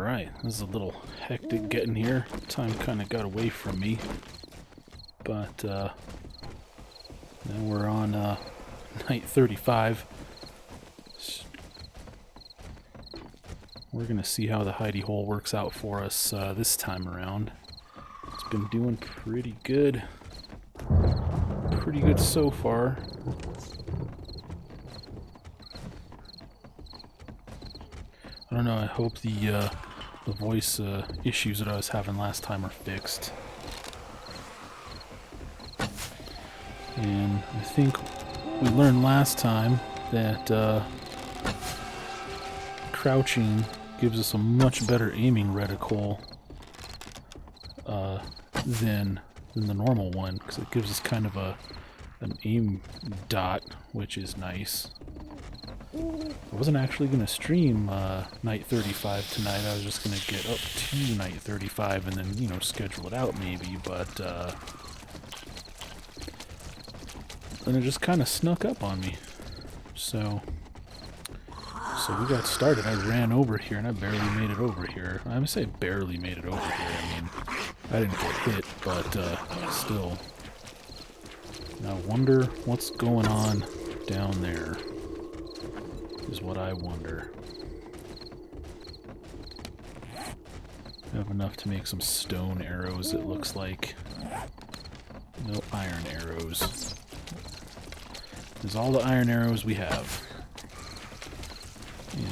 Alright, this is a little hectic getting here. Time kind of got away from me. But, now we're on, night 35. We're gonna see how the hidey hole works out for us, this time around. It's been doing pretty good. Pretty good so far. I don't know, I hope the voice issues that I was having last time are fixed. And I think we learned last time that crouching gives us a much better aiming reticle than the normal one, because it gives us kind of an aim dot, which is nice. I wasn't actually going to stream night 35 tonight. I was just going to get up to night 35 and then, you know, schedule it out maybe, but then it just kind of snuck up on me. So we got started. I ran over here and I barely made it over here. I would say barely made it over here. I mean, I didn't get hit, but still. Now I wonder what's going on down there. Is what I wonder. I have enough to make some stone arrows, it looks like. No iron arrows. There's all the iron arrows we have.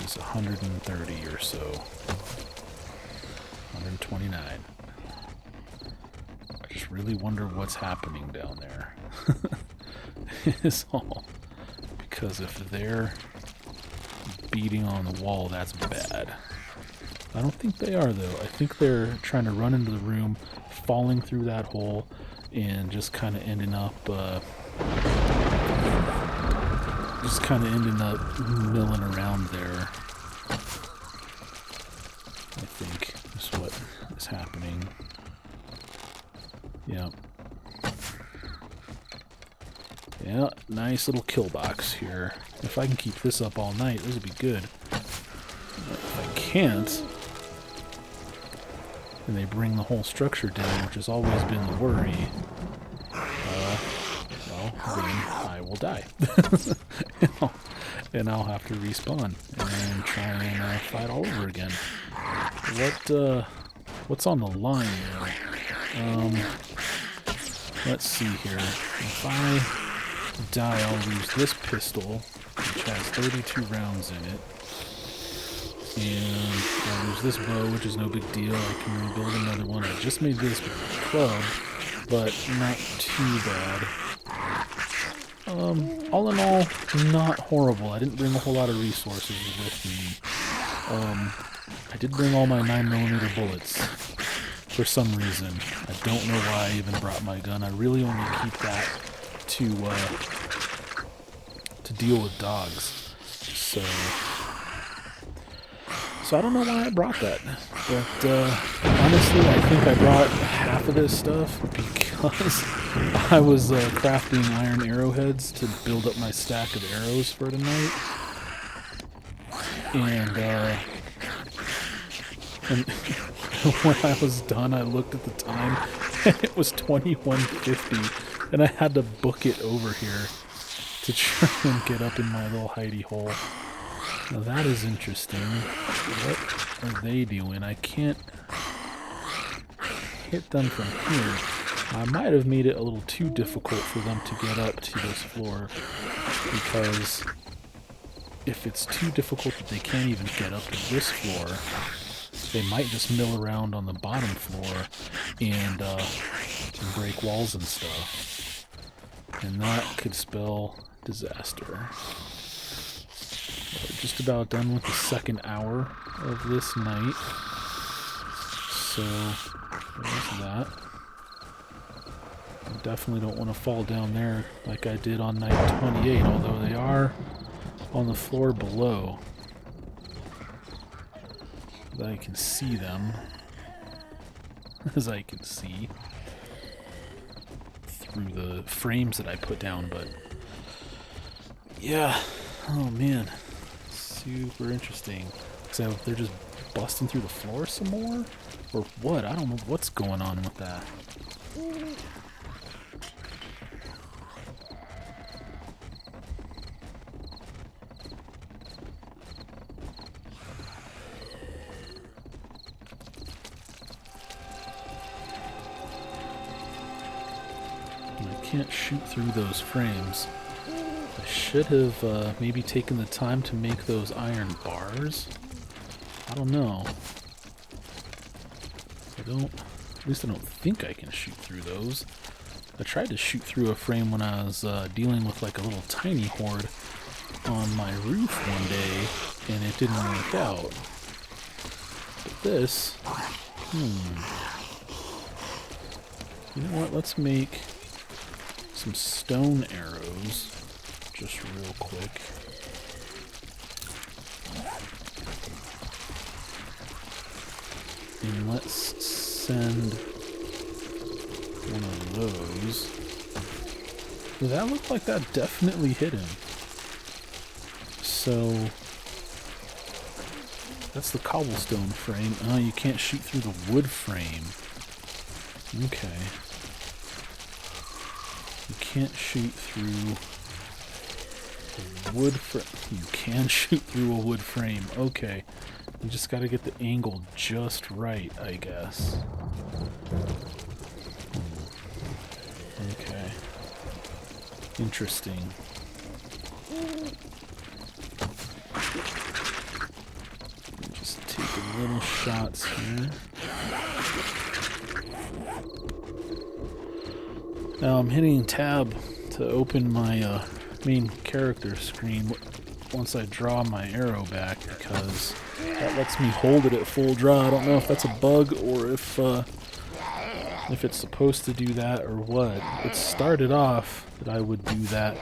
Is 130 or so. 129. I just really wonder what's happening down there. Is all. Because if they're beating on the wall, that's bad. I don't think they are, though. I think they're trying to run into the room, falling through that hole, and just kind of ending up milling around there. I think is what is happening. Yeah. Yeah, nice little kill box here. If I can keep this up all night, this would be good. If I can't, and they bring the whole structure down, which has always been the worry, well, then I will die. And I'll have to respawn and try and fight all over again. What's on the line there? Let's see here. If I die, I'll lose this pistol, which has 32 rounds in it, and I'll lose this bow, which is no big deal. I can rebuild another one. I just made this club, but not too bad. All in all, not horrible. I didn't bring a whole lot of resources with me. I did bring all my 9mm bullets for some reason. I don't know why I even brought my gun. I really only keep that to deal with dogs. So I don't know why I brought that. But honestly, I think I brought half of this stuff because I was crafting iron arrowheads to build up my stack of arrows for tonight. And when I was done, I looked at the time and it was 21:50. And I had to book it over here to try and get up in my little hidey hole. Now that is interesting. What are they doing? I can't hit them from here. I might have made it a little too difficult for them to get up to this floor, because if it's too difficult that they can't even get up to this floor, they might just mill around on the bottom floor and break walls and stuff. And that could spell disaster. We're just about done with the second hour of this night. So, there's that. I definitely don't want to fall down there like I did on night 28, although they are on the floor below. That I can see them. As I can see. Through the frames that I put down, but yeah, oh man, super interesting. So they're just busting through the floor some more? Or what? I don't know what's going on with that. I can't shoot through those frames. I should have maybe taken the time to make those iron bars. I don't know. At least I don't think I can shoot through those. I tried to shoot through a frame when I was dealing with like a little tiny horde on my roof one day, and it didn't work out. But this, you know what, let's make some stone arrows, just real quick. And let's send one of those. Well, that looked like that definitely hit him. So that's the cobblestone frame. Oh, you can't shoot through the wood frame. Okay. You can't shoot through a wood frame. You can shoot through a wood frame. Okay. You just gotta get the angle just right, I guess. Okay. Interesting. Just taking little shots here. Now I'm hitting tab to open my main character screen once I draw my arrow back, because that lets me hold it at full draw. I don't know if that's a bug or if it's supposed to do that or what. It started off that I would do that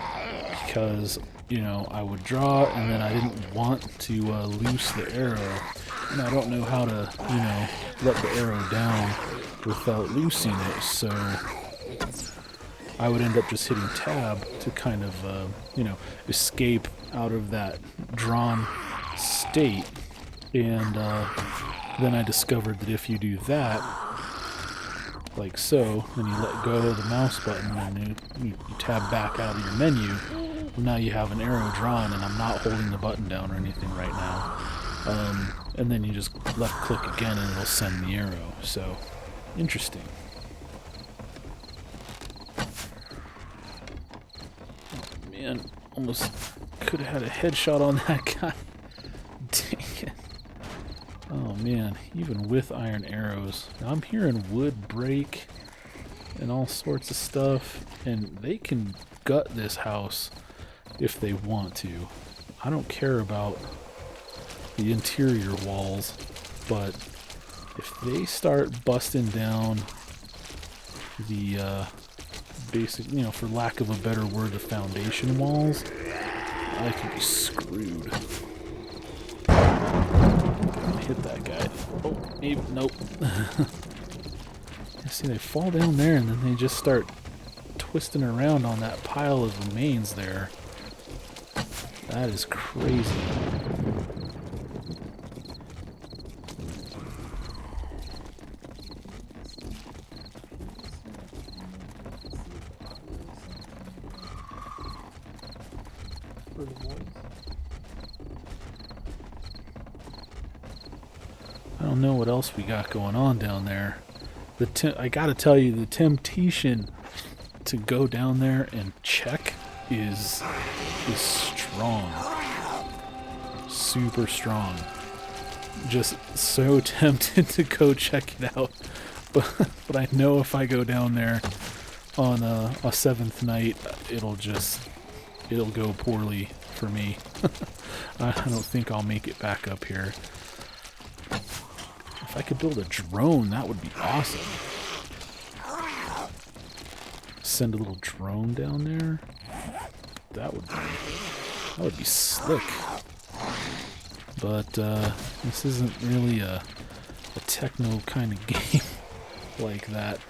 because, you know, I would draw and then I didn't want to loose the arrow. And I don't know how to, you know, let the arrow down without loosing it, so I would end up just hitting tab to kind of, you know, escape out of that drawn state. And then I discovered that if you do that, like so, then you let go of the mouse button and you tab back out of your menu, now you have an arrow drawn and I'm not holding the button down or anything right now. And then you just left click again and it'll send the arrow. So, interesting. Oh man, almost could have had a headshot on that guy. Dang it. Oh man, even with iron arrows. Now I'm hearing wood break and all sorts of stuff, and they can gut this house if they want to. I don't care about the interior walls, but if they start busting down the basic, you know, for lack of a better word, the foundation walls, I could be screwed. Hit that guy. Oh, maybe, nope. See, they fall down there and then they just start twisting around on that pile of remains there. That is crazy. I don't know what else we got going on down there. I gotta tell you, the temptation to go down there and check is strong. Super strong. Just so tempted to go check it out. But I know if I go down there on a seventh night, it'll go poorly for me. I don't think I'll make it back up here. If I could build a drone, that would be awesome. Send a little drone down there. That would be slick. But this isn't really a techno kind of game like that.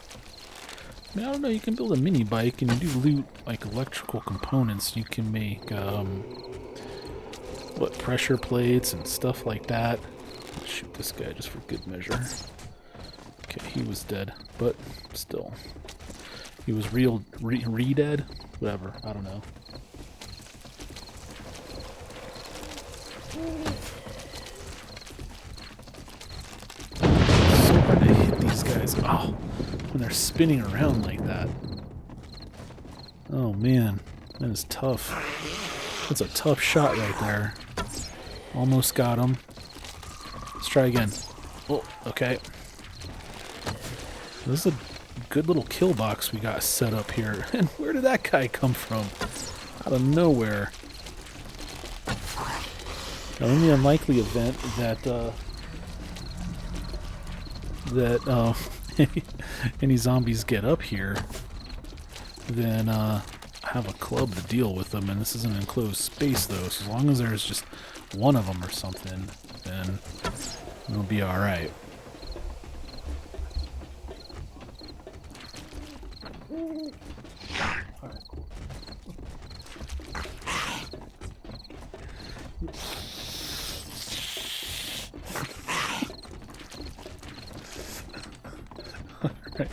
I mean, I don't know, you can build a mini bike and you do loot like electrical components. You can make pressure plates and stuff like that. shoot this guy just for good measure. Okay, he was dead, but still. He was re-dead? Whatever, I don't know. It's so hard to hit these guys. Oh, when they're spinning around like that. Oh man, that is tough. That's a tough shot right there. Almost got him. Let's try again. Oh, okay. This is a good little kill box we got set up here. And where did that guy come from? Out of nowhere. Now, in the unlikely event that any zombies get up here, then I have a club to deal with them, and this is an enclosed space though, so as long as there's just one of them or something, then it'll be alright. Alright.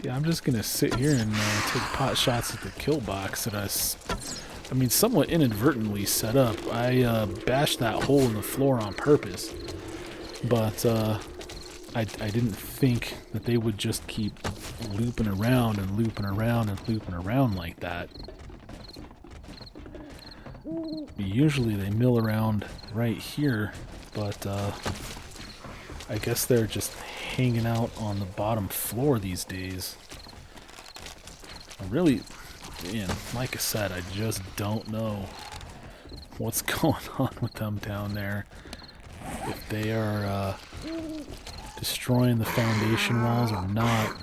Yeah, I'm just gonna sit here and take pot shots at the kill box that I mean, somewhat inadvertently set up. I bashed that hole in the floor on purpose, but I didn't think that they would just keep looping around and looping around and looping around like that. Usually they mill around right here, but I guess they're just hanging out on the bottom floor these days. Really, man, like I said, I just don't know what's going on with them down there. If they are destroying the foundation walls or not.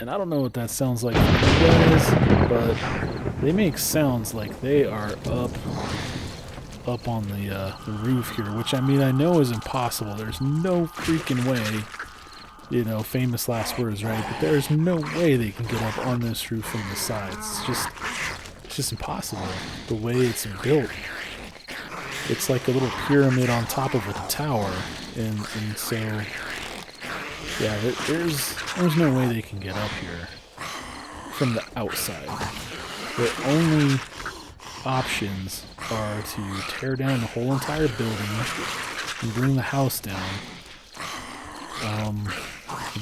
And I don't know what that sounds like for you guys, but they make sounds like they are up on the roof here, which I mean I know is impossible. There's no freaking way, you know, famous last words, right? But there's no way they can get up on this roof from the sides. It's just impossible. The way it's built, it's like a little pyramid on top of a tower, and so yeah, there's no way they can get up here from the outside. The only options are to tear down the whole entire building and bring the house down.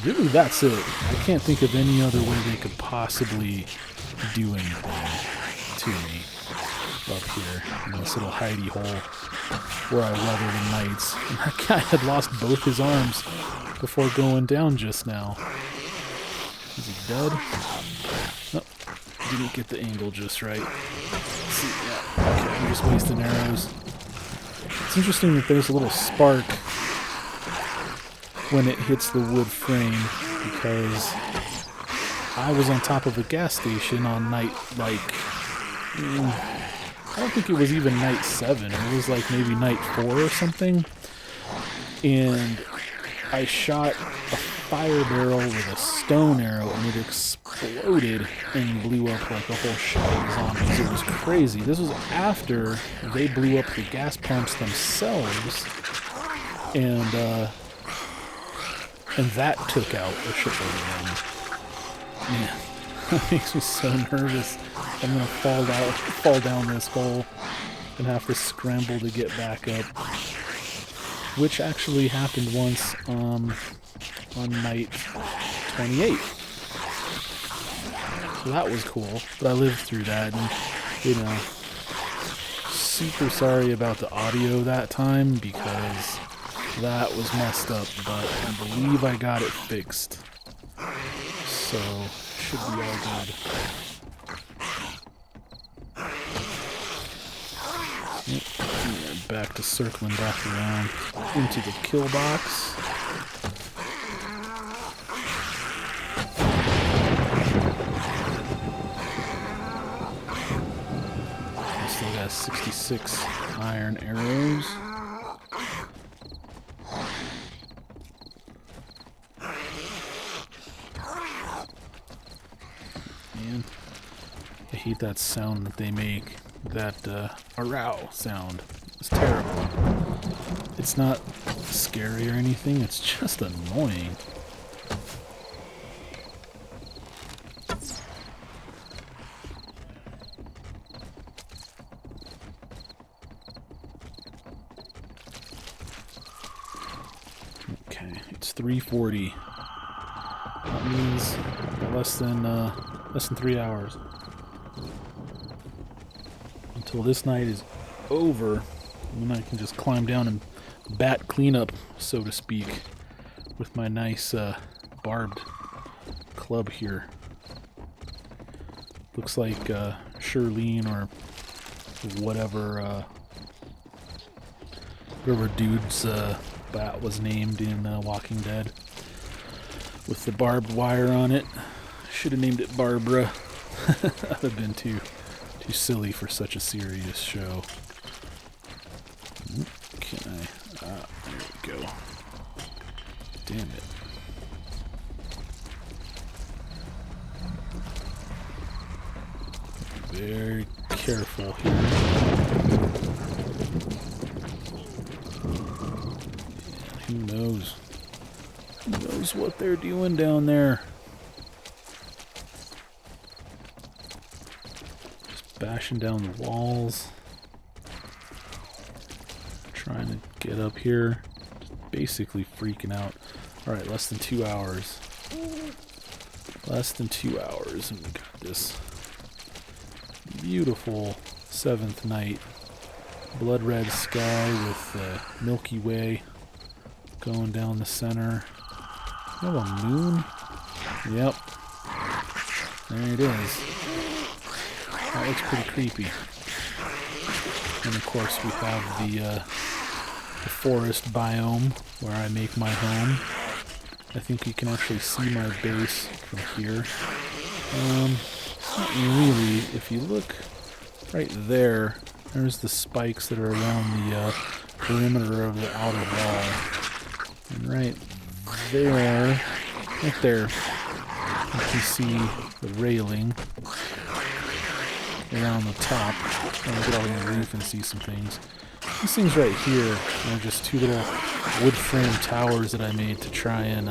Really, that's it. I can't think of any other way they could possibly do anything to me up here in this little hidey hole where I weather the nights. And that guy had lost both his arms before going down just now. Is he dead? Nope. Didn't get the angle just right. Let's see, yeah. Okay, I'm just wasting arrows. It's interesting that there's a little spark when it hits the wood frame, because I was on top of a gas station on night, like, I don't think it was even night 7. It was like maybe night 4 or something. And I shot a fire barrel with a stone arrow, and it exploded and blew up like a whole shell of zombies. It was crazy. This was after they blew up the gas pumps themselves, and that took out a shitload of them. Man, that makes me so nervous. I'm gonna fall down this hole and have to scramble to get back up. Which actually happened once on night 28. So that was cool. But I lived through that, and you know, super sorry about the audio that time because that was messed up, but I believe I got it fixed. So should be all good. Yep. Back to circling back around into the kill box. I still got 66 iron arrows. Man, I hate that sound that they make. That arow sound. It's terrible. It's not scary or anything, it's just annoying. Okay, it's 3:40. That means less than 3 hours until this night is over, and then I can just climb down and bat cleanup, so to speak, with my nice barbed club here. Looks like Shirlene or whatever dude's bat was named in Walking Dead, with the barbed wire on it. Should have named it Barbara. That would have been too silly for such a serious show. Can I? There we go. Damn it. Very careful here. Who knows? Who knows what they're doing down there? Just bashing down the walls. Trying to get up here. Just basically freaking out. Alright, less than 2 hours. Less than 2 hours, and we got this beautiful 7th night. Blood red sky with the Milky Way going down the center. You have a moon? Yep. There it is. That looks pretty creepy. And of course we have the forest biome where I make my home. I think you can actually see my base from here. Not really. If you look right there, there's the spikes that are around the perimeter of the outer wall. And right there, you can see the railing around the top. I'll get on the roof and see some things. These things right here are just two little wood frame towers that I made to try and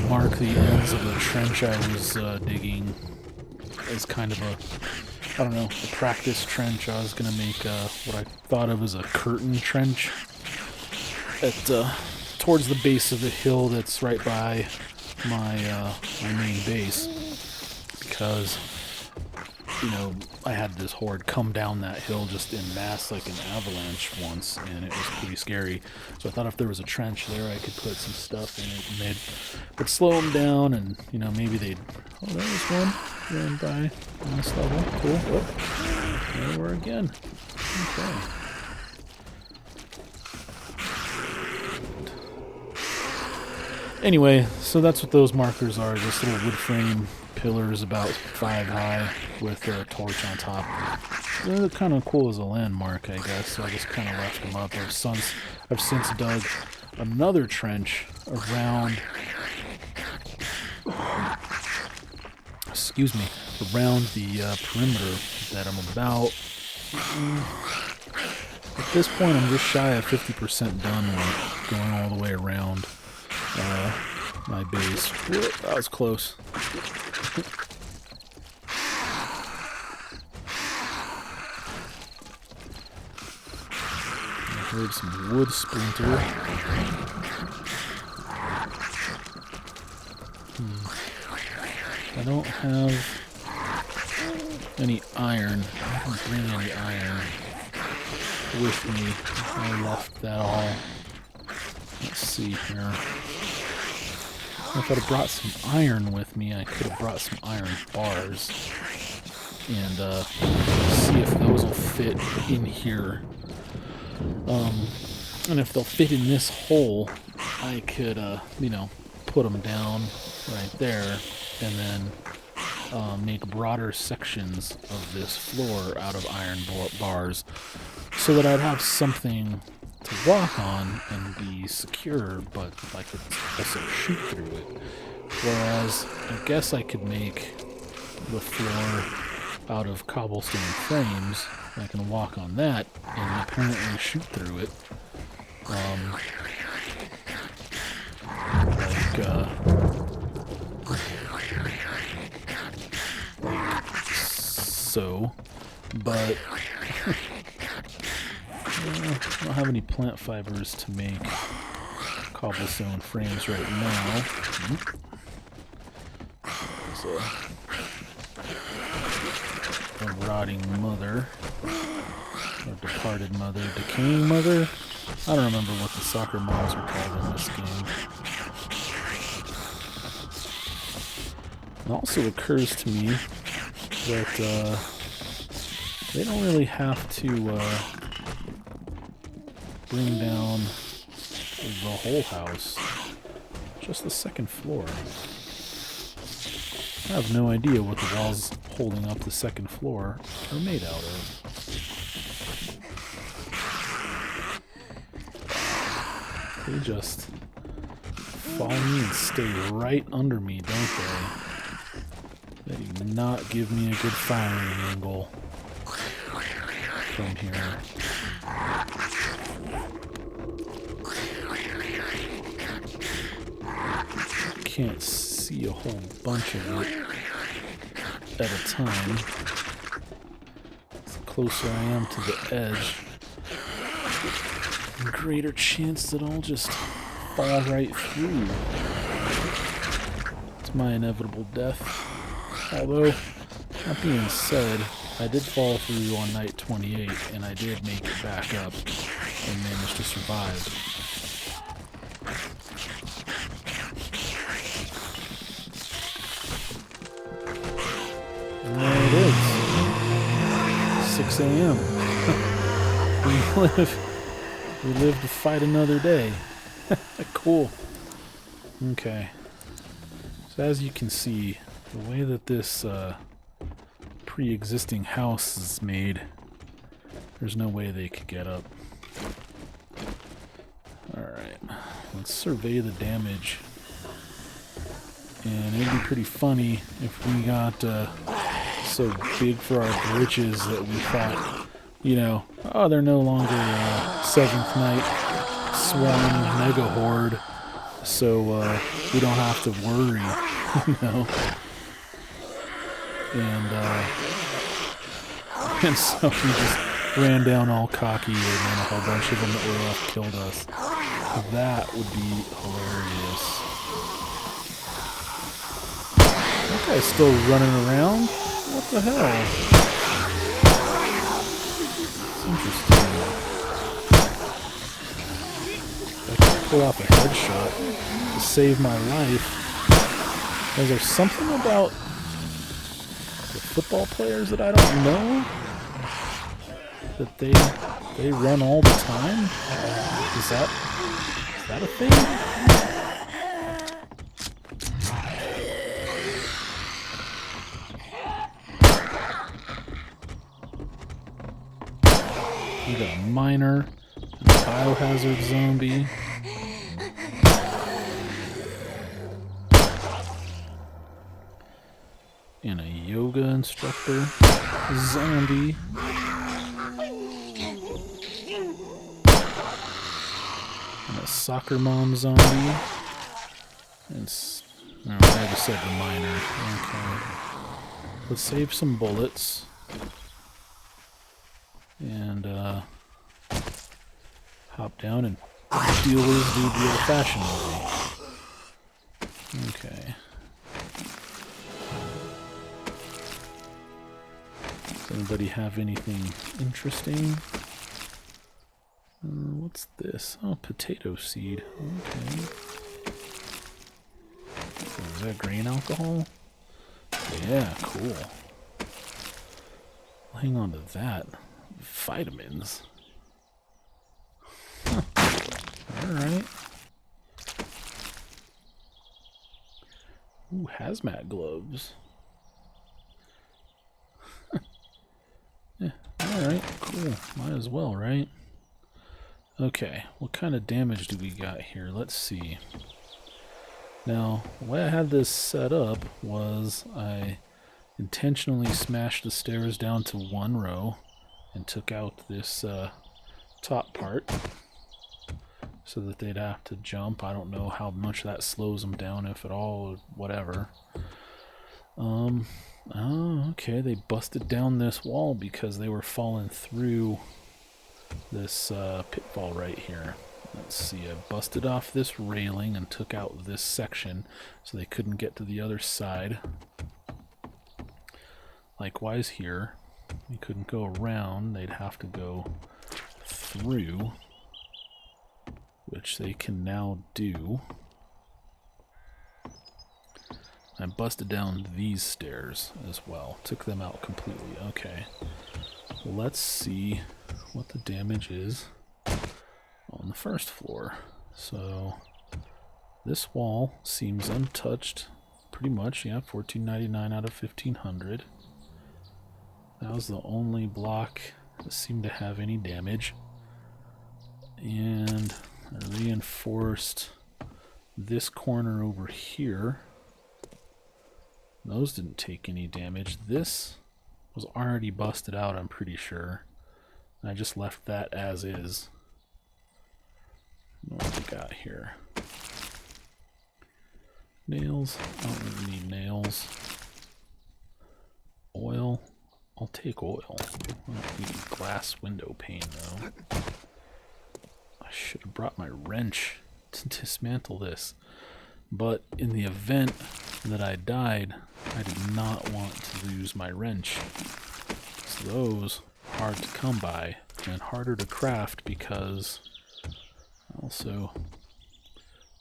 mark the ends of the trench I was digging as kind of a, I don't know, a practice trench. I was going to make what I thought of as a curtain trench at towards the base of the hill that's right by my main base, because you know, I had this horde come down that hill just en masse like an avalanche once, and it was pretty scary. So I thought if there was a trench there, I could put some stuff in it, and would slow them down, and, you know, maybe they'd... Oh, there was one. Ran by on this level. Cool. Oh, there we were again. Okay. Anyway, so that's what those markers are, just little wood frame pillars about 5 high with a torch on top. They're kind of cool as a landmark, I guess, so I just kind of left them up. I've since dug another trench around, around the perimeter that I'm about, at this point I'm just shy of 50% done with going all the way around my base. Whoop, that was close. I heard some wood splinter. I don't have any iron. I didn't bring any iron with me. I left that all. Let's see here. If I'd have brought some iron with me, I could have brought some iron bars and see if those will fit in here. And if they'll fit in this hole, I could, you know, put them down right there and then make broader sections of this floor out of iron bars so that I'd have something to walk on and be secure, but I could also shoot through it. Whereas I guess I could make the floor out of cobblestone frames I can walk on that and apparently shoot through it. So, but I don't have any plant fibers to make cobblestone frames right now. There's a rotting mother, or departed mother, decaying mother. I don't remember what the soccer moms are called in this game. It also occurs to me that they don't really have to bring down the whole house, just the second floor. I have no idea what the walls holding up the second floor are made out of. They just follow me and stay right under me, don't they? They do not give me a good firing angle from here. Can't see a whole bunch of it at a time. The closer I am to the edge, the greater chance that I'll just fall right through to my inevitable death. Although, that being said, I did fall through on night 28, and I did make it back up and managed to survive. There it is. 6 a.m. We live to fight another day. Cool. Okay. So as you can see, the way that this pre-existing house is made, there's no way they could get up. Alright, let's survey the damage. And it'd be pretty funny if we got so big for our britches that we thought, you know, oh, they're no longer 7th Night swarming mega horde, so we don't have to worry, you know. And so we just ran down all cocky, and then a whole bunch of them that were left killed us. That would be hilarious. That guy's still running around? What the hell? It's interesting. I can pull off a headshot to save my life. Is there something about the football players that I don't know? That they run all the time? Is that a thing? We got a miner, a biohazard zombie. And a yoga instructor zombie. And a soccer mom zombie. And no, I just said the miner. Okay. Let's save some bullets. And hop down and deal with this dude the old-fashioned way. Okay. Does anybody have anything interesting? What's this? Oh, potato seed. Okay. Is that grain alcohol? Yeah, cool. I'll hang on to that. Vitamins. Huh. Alright. Ooh, hazmat gloves. Yeah, alright, cool. Might as well, right? Okay, what kind of damage do we got here? Let's see. Now, the way I had this set up was I intentionally smashed the stairs down to one row and took out this top part so that they'd have to jump. I don't know how much that slows them down, if at all, or whatever. Oh, okay, they busted down this wall because they were falling through this pitfall right here. Let's see, I busted off this railing and took out this section so they couldn't get to the other side. Likewise here, they couldn't go around, they'd have to go through, which they can now do. I busted down these stairs as well, took them out completely. Okay, let's see what the damage is on the first floor. So this wall seems untouched pretty much. Yeah, 1499 out of 1500. That was the only block that seemed to have any damage. And I reinforced this corner over here. Those didn't take any damage. This was already busted out, I'm pretty sure. I just left that as is. What do we got here? Nails. I don't really need nails. Oil. I'll take oil. I don't need glass window pane, though. I should have brought my wrench to dismantle this. But in the event that I died, I did not want to lose my wrench. So those are hard to come by and harder to craft because I also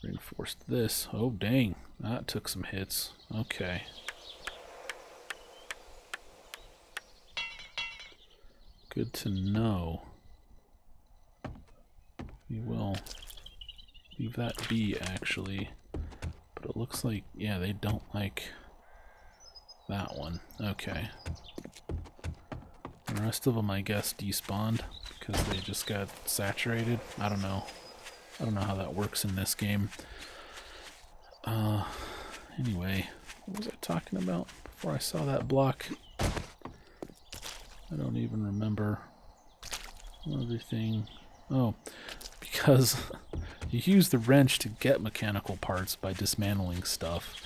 reinforced this. Oh dang, that took some hits. Okay. Good to know. We will leave that be, actually. But it looks like, yeah, they don't like that one. Okay. The rest of them, I guess, despawned because they just got saturated. I don't know. I don't know how that works in this game. Anyway, what was I talking about before I saw that block? I don't even remember everything. Oh, because you use the wrench to get mechanical parts by dismantling stuff.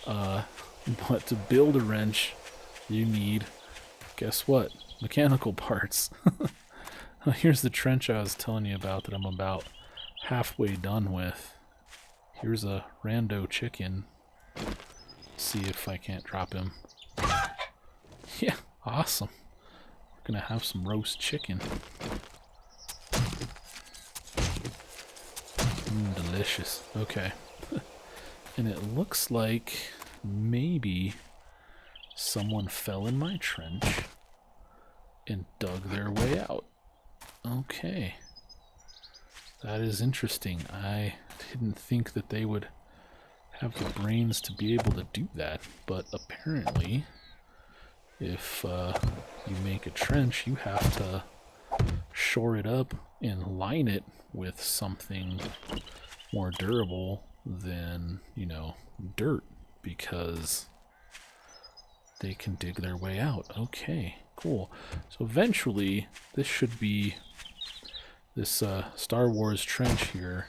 But to build a wrench, you need, guess what? Mechanical parts. Here's the trench I was telling you about that I'm about halfway done with. Here's a rando chicken. See if I can't drop him. Yeah, awesome. We're gonna have some roast chicken. Delicious. Okay. And it looks like maybe someone fell in my trench and dug their way out. Okay. That is interesting. I didn't think that they would have the brains to be able to do that, but apparently if you make a trench, you have to shore it up and line it with something more durable than, you know, dirt, because they can dig their way out. Okay, cool. So eventually this should be, this Star Wars trench here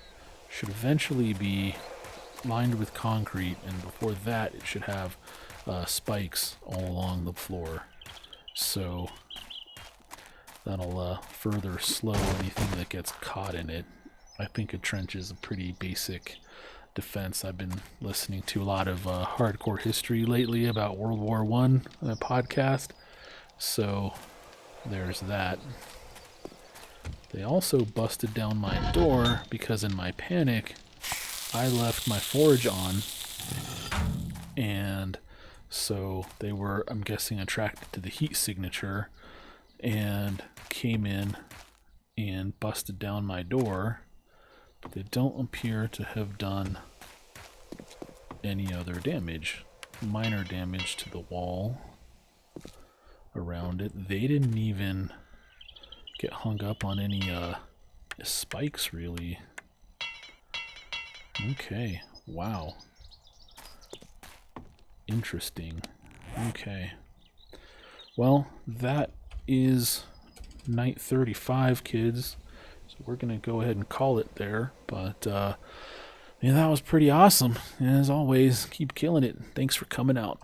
should eventually be lined with concrete, and before that it should have spikes all along the floor. So that'll further slow anything that gets caught in it. I think a trench is a pretty basic defense. I've been listening to a lot of hardcore history lately about World War I on a podcast, so there's that. They also busted down my door because in my panic I left my forge on, and so they were, I'm guessing, attracted to the heat signature and came in and busted down my door, but they don't appear to have done any other damage. Minor damage to the wall around it. They didn't even get hung up on any spikes, really. Okay, wow. Interesting. Okay. Well, that is night 35, kids. So we're going to go ahead and call it there. But, yeah, that was pretty awesome. And as always, keep killing it. Thanks for coming out.